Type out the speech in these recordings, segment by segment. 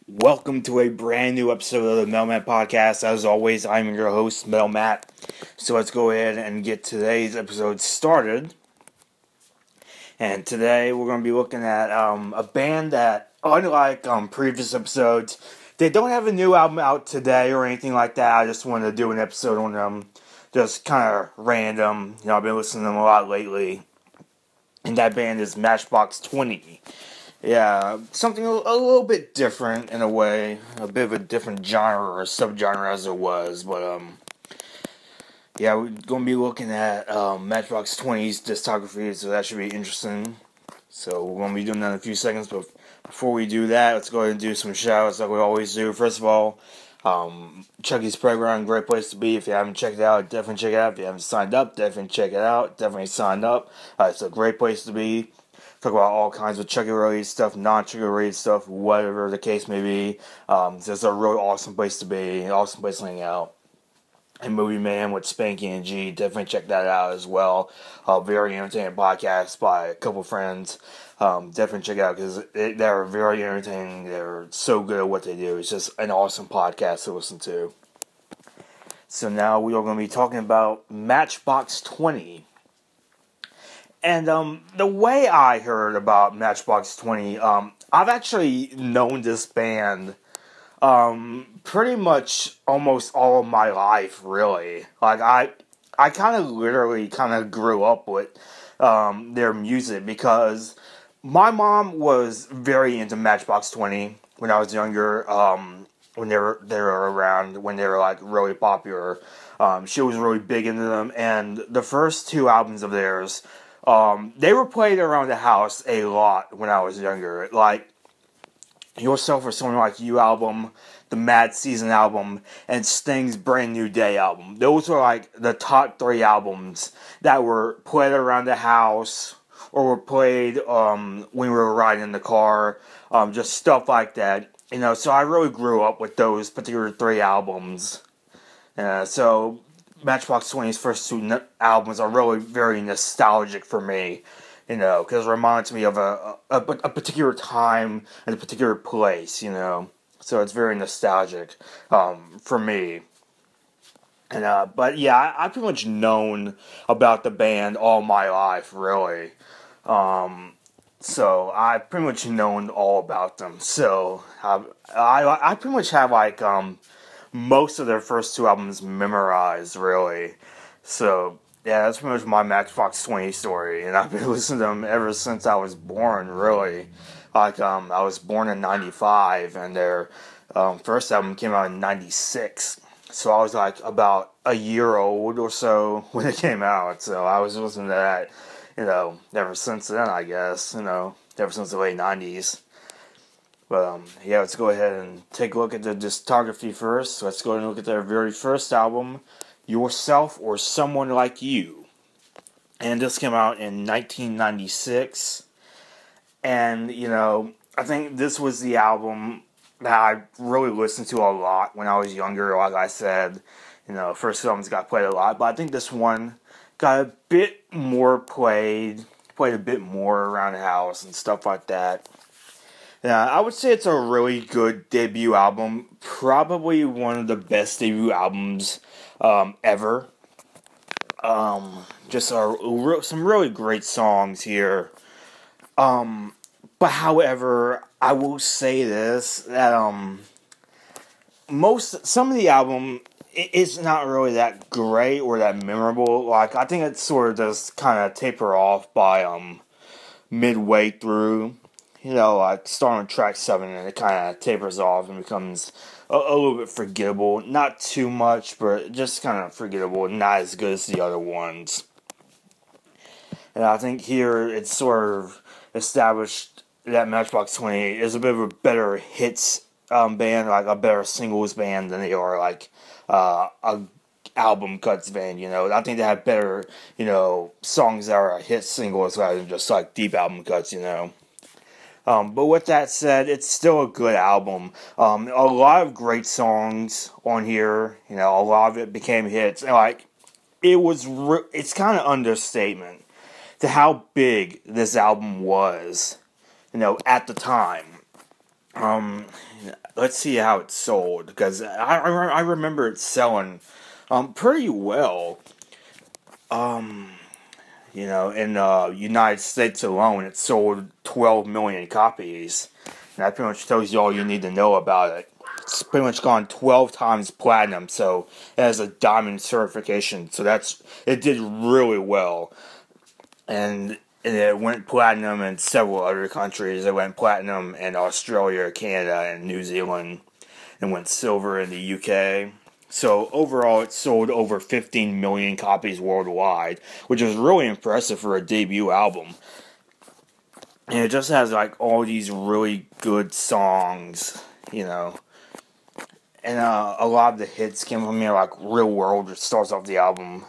Welcome to a brand new episode of the Mailman Podcast. As always, I'm your host, Mailmat. So let's go ahead and get today's episode started. And today we're going to be looking at a band that, unlike previous episodes, they don't have a new album out today or anything like that. I just wanted to do an episode on them, just kind of random. I've been listening to them a lot lately. And that band is Matchbox 20. Yeah, something a little bit different in a way, a bit of a different genre or subgenre as it was, but yeah, we're going to be looking at Matchbox 20's discography, so that should be interesting. So we're going to be doing that in a few seconds, but before we do that, let's go ahead and do some shout-outs like we always do. First of all, Chucky's Playground, great place to be. If you haven't checked it out, definitely check it out. If you haven't signed up, definitely check it out. Definitely sign up. It's a great place to be. Talk about all kinds of Chucky-related stuff, non-Chucky-related stuff, whatever the case may be. It's a really awesome place to be, an awesome place to hang out. And Movie Man with Spanky and G, definitely check that out as well. Very entertaining podcast by a couple friends. Definitely check it out because they're very entertaining. They're so good at what they do. It's just an awesome podcast to listen to. So now we are going to be talking about Matchbox 20. And the way I heard about Matchbox 20, I've actually known this band pretty much almost all of my life, really. Like, I kind of literally kind of grew up with their music because my mom was very into Matchbox 20 when I was younger, when they were around, when they were, like, really popular. She was really big into them, and the first two albums of theirs, they were played around the house a lot when I was younger. Like, Yourself or Someone Like You album, the Mad Season album, and Sting's Brand New Day album. Those were like the top three albums that were played around the house or were played when we were riding in the car, just stuff like that. So I really grew up with those particular three albums. So Matchbox 20's first two albums are really very nostalgic for me, because it reminds me of a particular time and a particular place, So it's very nostalgic for me. But yeah, I've pretty much known about the band all my life, really. So I've pretty much known all about them. So I pretty much have like most of their first two albums memorized, really. So yeah, that's pretty much my Matchbox 20 story, and I've been listening to them ever since I was born, really. Like, I was born in 95, and their first album came out in 96. So I was like about a year old or so when it came out. So I was listening to that, ever since then, I guess, ever since the late 90s. But, yeah, let's go ahead and take a look at the discography first. So let's go ahead and look at their very first album, Yourself or Someone Like You. And this came out in 1996. And, I think this was the album that I really listened to a lot when I was younger. Like I said, first albums got played a lot. But I think this one got a bit more played a bit more around the house and stuff like that. Yeah, I would say it's a really good debut album. Probably one of the best debut albums ever. Just some really great songs here. But however, I will say this, that some of the album is not really that great or that memorable. Like, I think it sort of does kind of taper off by midway through. Like starting on track 7 and it kind of tapers off and becomes a little bit forgettable. Not too much, but just kind of forgettable. Not as good as the other ones. And I think here it's sort of established that Matchbox 20 is a bit of a better hits band, like a better singles band than they are like a album cuts band, I think they have better, songs that are hit singles rather than just like deep album cuts, But with that said, it's still a good album. A lot of great songs on here. A lot of it became hits. And like, it's kind of understatement to how big this album was, at the time. Um, let's see how it sold, because I remember it selling pretty well. Um, in the United States alone, it sold 12 million copies. And that pretty much tells you all you need to know about it. It's pretty much gone 12 times platinum, so it has a diamond certification. So it did really well. And it went platinum in several other countries. It went platinum in Australia, Canada, and New Zealand. And went silver in the UK. So overall, it sold over 15 million copies worldwide, which is really impressive for a debut album. And it just has like all these really good songs, you know. And a lot of the hits came from here, like Real World, which starts off the album.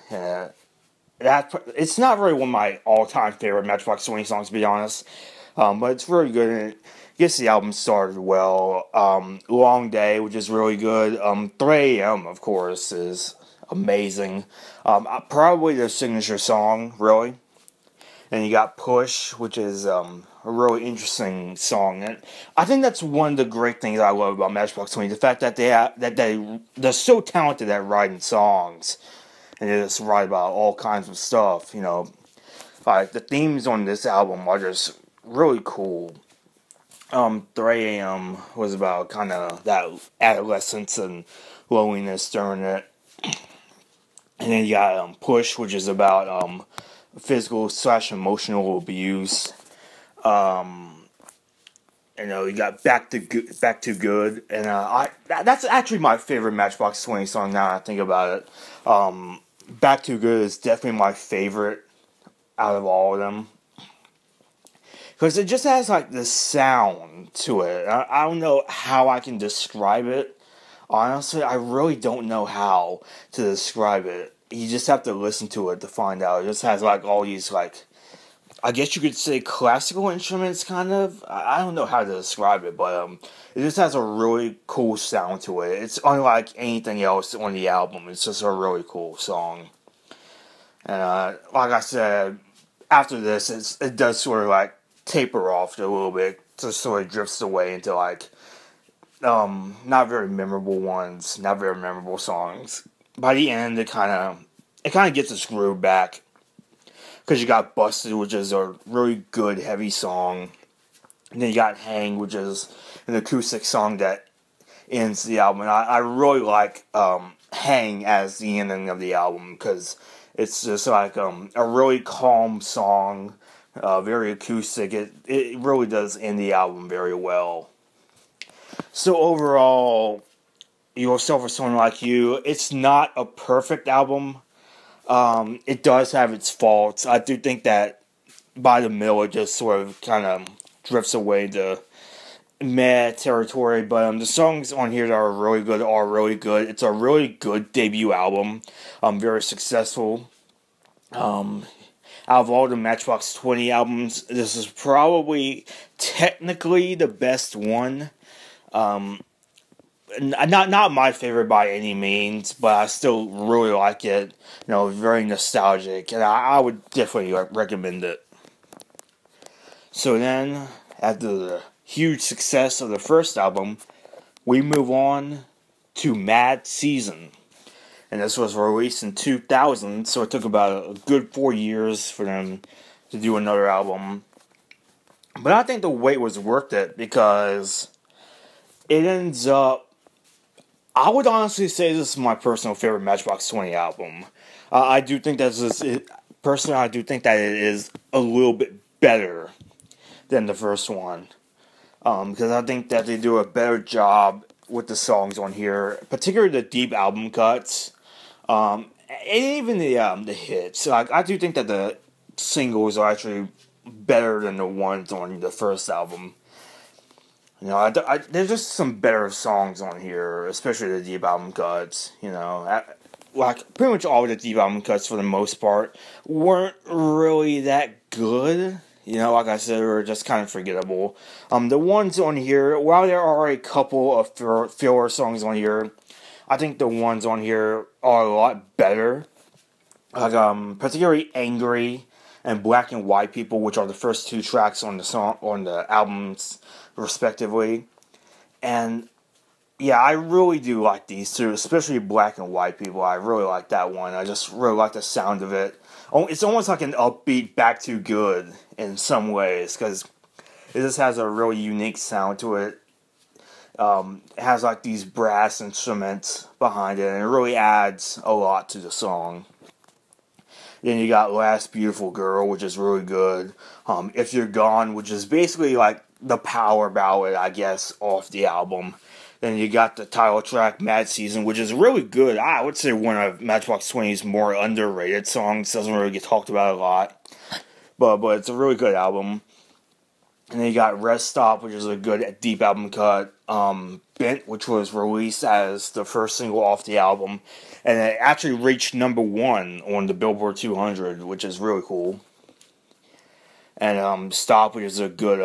It's not really one of my all-time favorite Matchbox 20 songs, to be honest. But it's really good, and it gets the album started well. Long Day, which is really good. 3 AM, of course, is amazing. Probably their signature song, really. And you got Push, which is a really interesting song. And I think that's one of the great things I love about Matchbox 20, the fact that they're so talented at writing songs. And they just write about all kinds of stuff, Like, the themes on this album are just really cool. 3 AM was about kind of that adolescence and loneliness during it. And then you got Push, which is about physical / emotional abuse. You got Back to Good, and that's actually my favorite Matchbox 20 song. Now that I think about it, Back to Good is definitely my favorite out of all of them, because it just has like this sound to it. I don't know how I can describe it. Honestly, I really don't know how to describe it. You just have to listen to it to find out. It just has like all these like, I guess you could say, classical instruments, kind of. I don't know how to describe it, but it just has a really cool sound to it. It's unlike anything else on the album. It's just a really cool song. And like I said, after this, it does sort of like taper off a little bit. Just sort of drifts away into like not very memorable ones, not very memorable songs. By the end, it kind of gets its groove back. Because you got Busted, which is a really good, heavy song. And then you got Hang, which is an acoustic song that ends the album. And I really like Hang as the ending of the album, because it's just like a really calm song, very acoustic. It really does end the album very well. So overall, Yourself or Someone Like You, it's not a perfect album. It does have its faults. I do think that by the middle it just sort of kind of drifts away to meh territory, but the songs on here that are really good are really good. It's a really good debut album. Very successful. Out of all the Matchbox 20 albums, this is probably technically the best one. Not my favorite by any means, but I still really like it. Very nostalgic, and I would definitely recommend it. So then, after the huge success of the first album, we move on to Mad Season. And this was released in 2000, so it took about a good 4 years for them to do another album. But I think the wait was worth it, because it ends up, I would honestly say this is my personal favorite Matchbox 20 album. I do think personally, I do think that it is a little bit better than the first one. Because I think that they do a better job with the songs on here, particularly the deep album cuts. And even the hits. Like, I do think that the singles are actually better than the ones on the first album. There's just some better songs on here, especially the deep album cuts. Like, pretty much all the deep album cuts, for the most part, weren't really that good. Like I said, they were just kind of forgettable. The ones on here, while there are a couple of filler songs on here, I think the ones on here are a lot better. Like, particularly Angry and Black and White People, which are the first 2 tracks on the albums, respectively. And yeah, I really do like these two, especially Black and White People. I really like that one. I just really like the sound of it. It's almost like an upbeat Back to Good in some ways, because it just has a really unique sound to it. It has like these brass instruments behind it, and it really adds a lot to the song. Then you got Last Beautiful Girl, which is really good. If You're Gone, which is basically like the power ballad, I guess, off the album. Then you got the title track, Mad Season, which is really good. I would say one of Matchbox 20's more underrated songs. Doesn't really get talked about a lot. But it's a really good album. And then you got Rest Stop, which is a good deep album cut. Bent, which was released as the first single off the album. And it actually reached number 1 on the Billboard 200, which is really cool. And Stop, which is a good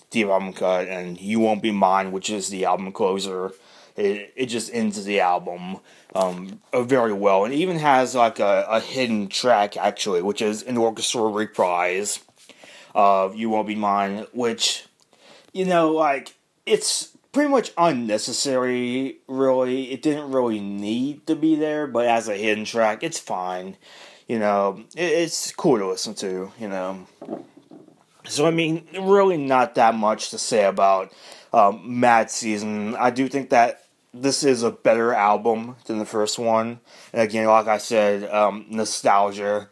deep album cut. And You Won't Be Mine, which is the album closer. It just ends the album very well. And it even has like a hidden track, actually, which is an orchestral reprise of You Won't Be Mine, which, like, it's pretty much unnecessary, really. It didn't really need to be there, but as a hidden track, it's fine. It's cool to listen to, So, I mean, really not that much to say about Mad Season. I do think that this is a better album than the first one. And again, like I said, nostalgia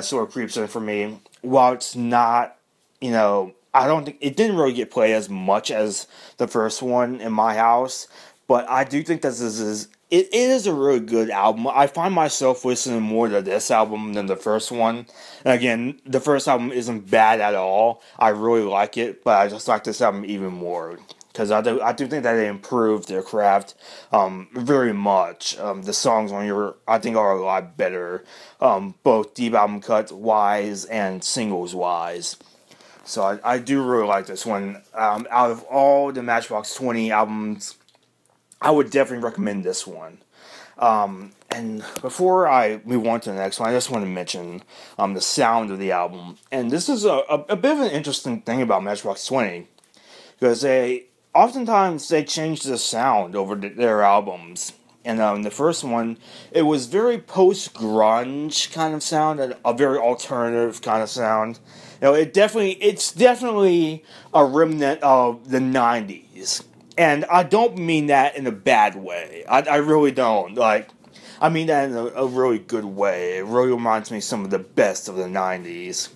sort of creeps in for me. While it's not, I don't think it didn't really get played as much as the first one in my house, but I do think that it is a really good album. I find myself listening more to this album than the first one. And again, the first album isn't bad at all. I really like it, but I just like this album even more. Because I do think that they improved their craft very much. The songs on here, I think, are a lot better. Both deep album cuts wise and singles wise. So I do really like this one. Out of all the Matchbox 20 albums, I would definitely recommend this one. And before I move on to the next one, I just want to mention the sound of the album. And this is a bit of an interesting thing about Matchbox 20. Because oftentimes they change the sound over their albums. And the first one, it was very post-grunge kind of sound, and a very alternative kind of sound. It's definitely a remnant of the 90s. And I don't mean that in a bad way. I really don't. I mean that in a really good way. It really reminds me of some of the best of the 90s.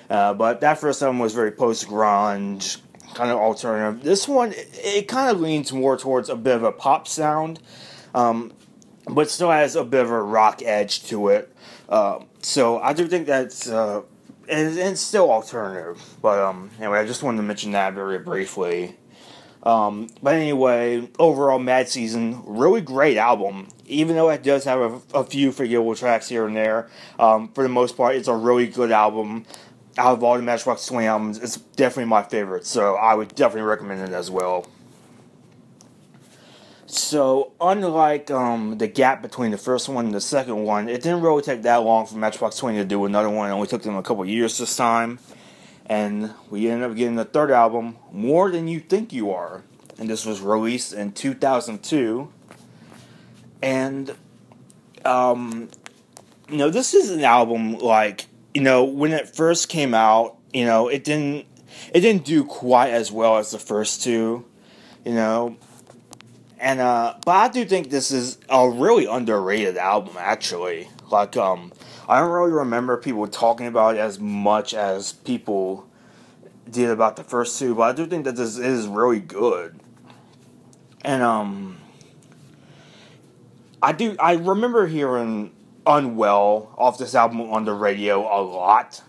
But that first album was very post-grunge, kind of alternative. This one, it kind of leans more towards a bit of a pop sound, but still has a bit of a rock edge to it. So I do think that's, and it's still alternative. But anyway, I just wanted to mention that very briefly. But anyway, overall, Mad Season, really great album. Even though it does have a few forgettable tracks here and there, for the most part, it's a really good album. Out of all the Matchbox 20 albums, it's definitely my favorite, so I would definitely recommend it as well. So, unlike the gap between the first one and the second one, it didn't really take that long for Matchbox 20 to do another one. It only took them a couple years this time. And we ended up getting the third album, More Than You Think You Are. And this was released in 2002. And, this is an album, when it first came out, it didn't do quite as well as the first two, and, but I do think this is a really underrated album, actually. I don't really remember people talking about it as much as people did about the first two, but I do think that this is really good. And, I remember hearing Unwell off this album on the radio a lot.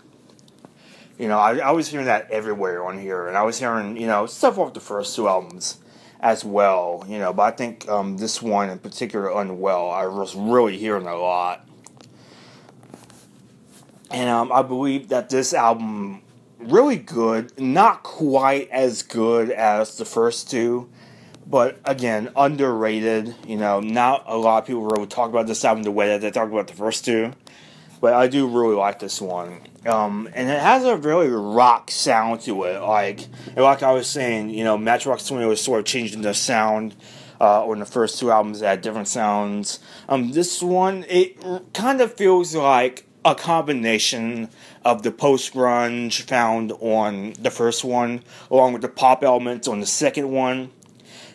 I was hearing that everywhere on here, and I was hearing, stuff off the first two albums as well, but I think this one in particular, Unwell, I was really hearing a lot. And I believe that this album, really good, not quite as good as the first two, but again, underrated. Not a lot of people really talk about this album the way that they talk about the first two. but I do really like this one. And it has a really rock sound to it. Like I was saying, Matchbox 20 was sort of changing the sound. On the first two albums, it had different sounds. This one, it kind of feels like a combination of the post-grunge found on the first one, along with the pop elements on the second one.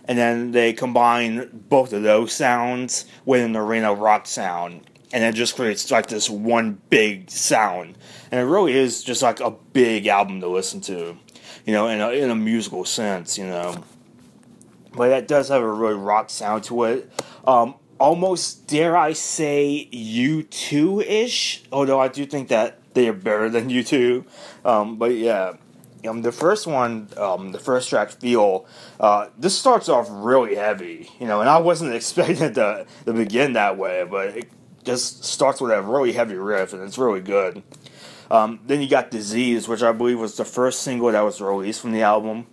And then they combine both of those sounds with an arena rock sound. And it just creates like this one big sound. And it really is just like a big album to listen to, in a musical sense, But it does have a really rock sound to it. Almost, dare I say, U2-ish. Although I do think that they are better than U2. But yeah. The first one, the first track, Feel, this starts off really heavy, and I wasn't expecting it to begin that way, but it just starts with a really heavy riff, and it's really good. Then you got Disease, which I believe was the first single that was released from the album,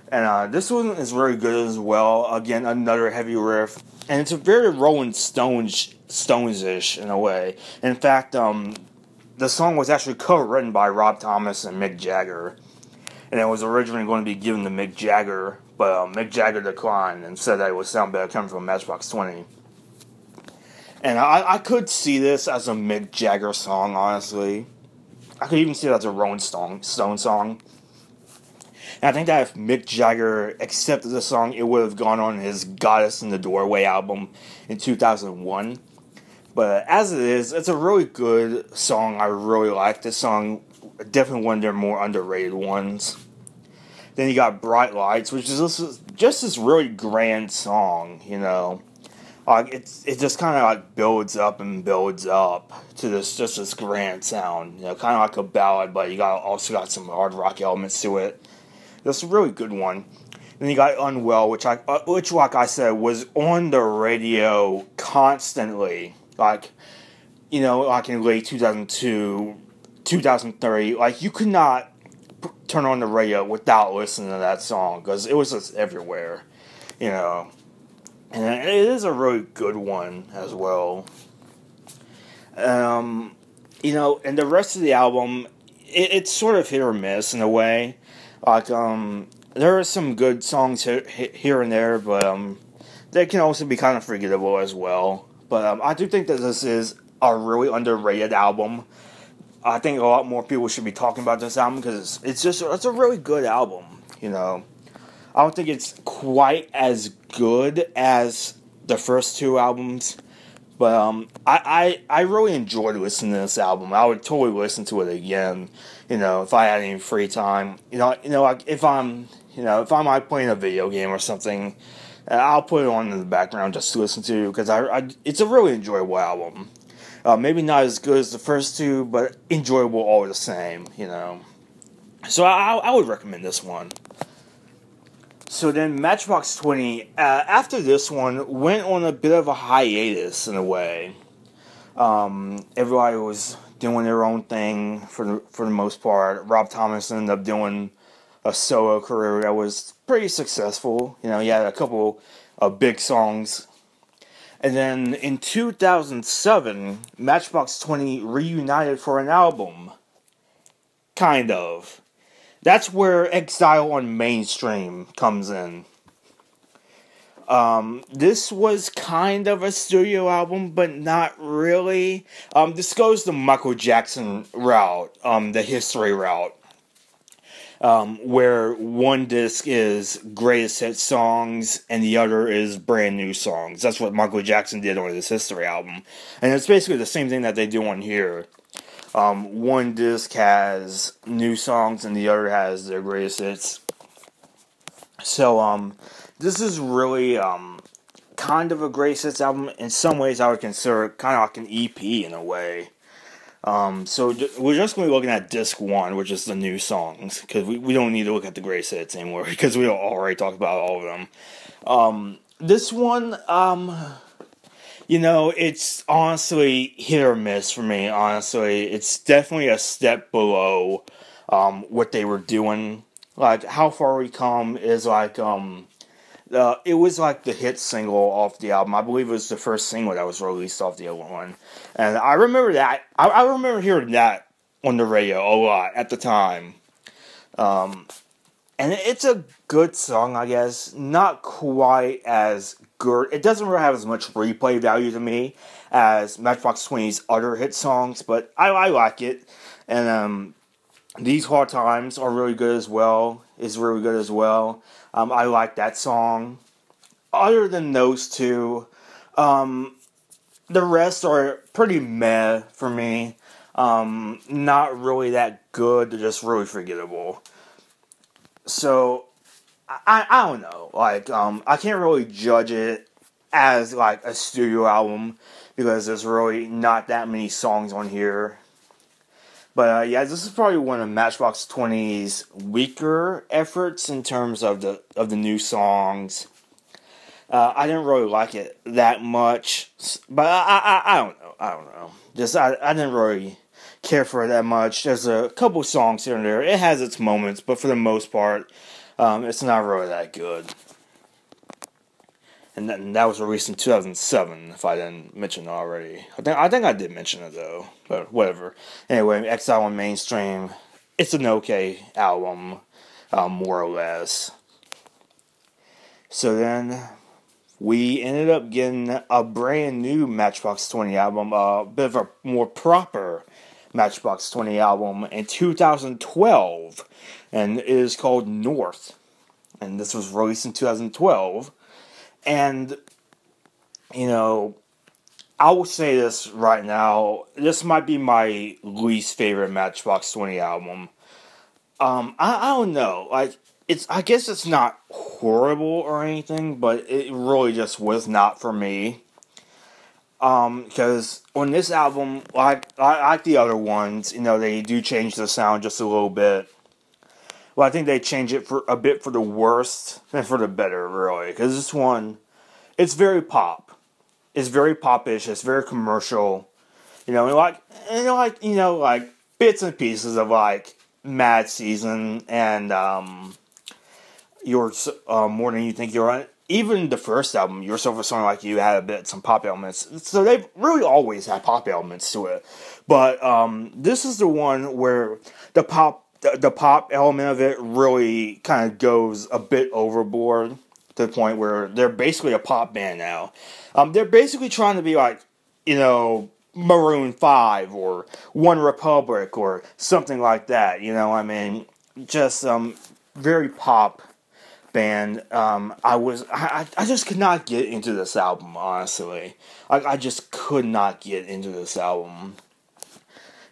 and this one is really good as well. Again, another heavy riff, and it's a very Rolling Stones-ish in a way. In fact, the song was actually co-written by Rob Thomas and Mick Jagger. And it was originally going to be given to Mick Jagger, but Mick Jagger declined and said that it would sound better coming from Matchbox 20. And I could see this as a Mick Jagger song, honestly. I could even see it as a Rolling Stone song. And I think that if Mick Jagger accepted the song, it would have gone on his Goddess in the Doorway album in 2001. But as it is, it's a really good song. I really like this song. Definitely one of their more underrated ones. Then you got Bright Lights, which is just this really grand song, it just kind of builds up and builds up to this grand sound, kind of like a ballad, but you also got some hard rock elements to it. That's a really good one. Then you got Unwell, which like I said was on the radio constantly, like in late 2002. 2003, you could not turn on the radio without listening to that song because it was just everywhere, and it is a really good one as well. And the rest of the album, it's sort of hit or miss in a way. There are some good songs here and there, but they can also be kind of forgettable as well. But I do think that this is a really underrated album. I think a lot more people should be talking about this album because it's a really good album, I don't think it's quite as good as the first two albums, but I really enjoyed listening to this album. I would totally listen to it again, if I had any free time. If I'm like playing a video game or something, I'll put it on in the background just to listen to because it's a really enjoyable album. Maybe not as good as the first two, but enjoyable all the same, So I would recommend this one. So then Matchbox 20, after this one, went on a bit of a hiatus in a way. Everybody was doing their own thing for the most part. Rob Thomas ended up doing a solo career that was pretty successful. He had a couple of big songs. And then in 2007, Matchbox 20 reunited for an album. Kind of. That's where Exile on Mainstream comes in. This was kind of a studio album, but not really. This goes the Michael Jackson route, the history route. Where one disc is greatest hit songs and the other is brand new songs. That's what Michael Jackson did on his history album. And it's basically the same thing that they do on here. One disc has new songs and the other has their greatest hits. So, this is really, kind of a greatest hits album. In some ways, I would consider it kind of like an EP in a way. So we're just going to be looking at disc 1, which is the new songs, because we don't need to look at the greatest hits anymore, because we already talked about all of them. This one, it's honestly hit or miss for me, honestly. It's definitely a step below, what they were doing. Like, How Far We Come is like, it was like the hit single off the album. I believe it was the first single that was released off the other one. And I remember that. I remember hearing that on the radio a lot at the time. And it's a good song, I guess. Not quite as good. It doesn't really have as much replay value to me as Matchbox 20's other hit songs, but I like it. And These Hard Times are really good as well. Is really good as well. I like that song. Other than those two, the rest are pretty meh for me. Not really that good. They're just really forgettable. So, I don't know. Like, I can't really judge it as, like, a studio album because there's really not that many songs on here. But, yeah, this is probably one of Matchbox 20's weaker efforts in terms of the new songs. I didn't really like it that much, but I don't know. I don't know. Just, I didn't really care for it that much. There's a couple songs here and there. It has its moments, but for the most part, it's not really that good. And that was released in 2007, if I didn't mention it already. I think I did mention it, though, but whatever. Anyway, Exile on Mainstream, it's an okay album, more or less. So then, we ended up getting a brand new Matchbox 20 album, a bit of a more proper Matchbox 20 album in 2012, and it is called North. And this was released in 2012. And, you know, I will say this right now. This might be my least favorite Matchbox 20 album. I don't know. Like, I guess it's not horrible or anything, but it really just was not for me. Because on this album, like the other ones, you know, they do change the sound just a little bit. Well, I think they change it for a bit for the worst than for the better, really. Because this one, it's very pop. It's very popish. It's very commercial. You know, like bits and pieces of like Mad Season and You're More Than You Think You're On. Even the first album, You're So For Someone Like You, had some pop elements. So they've really always had pop elements to it. But this is the one where the pop element of it really kind of goes a bit overboard to the point where they're basically a pop band now. They're basically trying to be like, you know, Maroon 5 or One Republic or something like that. You know, I mean, just very pop band. I just could not get into this album, honestly. I just could not get into this album.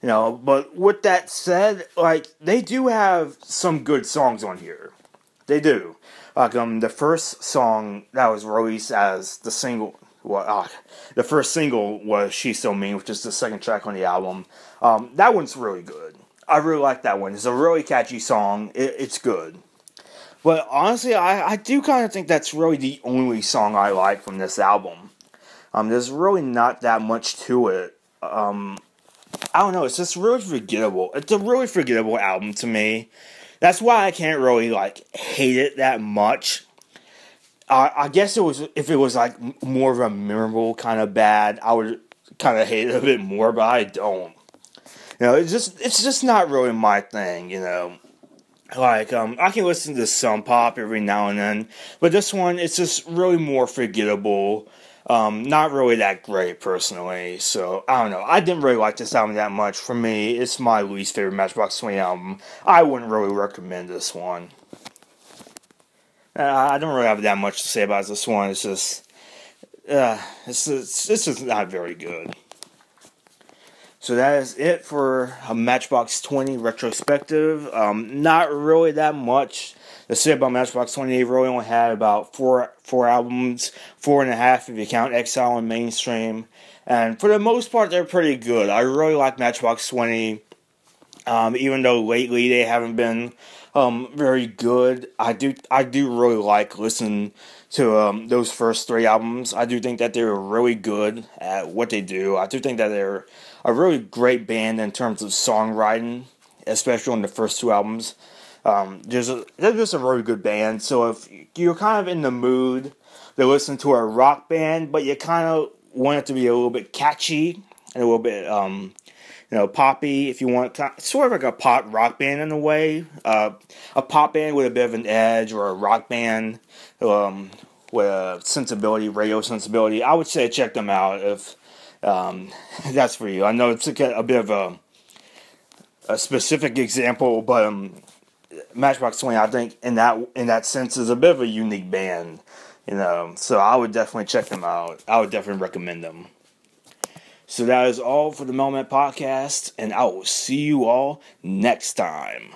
You know, but with that said, like, they do have some good songs on here. They do. Like, the first song that was released as the single, the first single was She's So Mean, which is the second track on the album. That one's really good. I really like that one. It's a really catchy song. It's good. But honestly, I do kind of think that's really the only song I like from this album. There's really not that much to it. I don't know, it's just really forgettable. It's a really forgettable album to me. That's why I can't really, like, hate it that much. I guess if it was, like, more of a memorable kind of bad, I would kind of hate it a bit more, but I don't. You know, it's just not really my thing, you know. Like, I can listen to some pop every now and then, but this one, it's just really more forgettable. Not really that great, personally, so, I don't know. I didn't really like this album that much. For me, it's my least favorite Matchbox 20 album. I wouldn't really recommend this one. I don't really have that much to say about this one. It's just, it's just not very good. So that is it for a Matchbox 20 retrospective. Not really that much to say about Matchbox 20. They really only had about four albums, 4.5 if you count Exile and Mainstream. And for the most part, they're pretty good. I really like Matchbox 20. Even though lately they haven't been very good, I do really like listening to those first 3 albums. I do think that they're really good at what they do. I do think that they're a really great band in terms of songwriting, especially on the first 2 albums. They're just a really good band. So if you're kind of in the mood to listen to a rock band, but you kind of want it to be a little bit catchy and a little bit poppy, if you want sort of like a pop rock band in a way, a pop band with a bit of an edge, or a rock band with a sensibility, radio sensibility, I would say check them out if that's for you. I know it's a bit of a specific example, but Matchbox 20, I think in that sense, is a bit of a unique band, So I would definitely check them out. I would definitely recommend them. So that is all for the Moment Podcast, and I will see you all next time.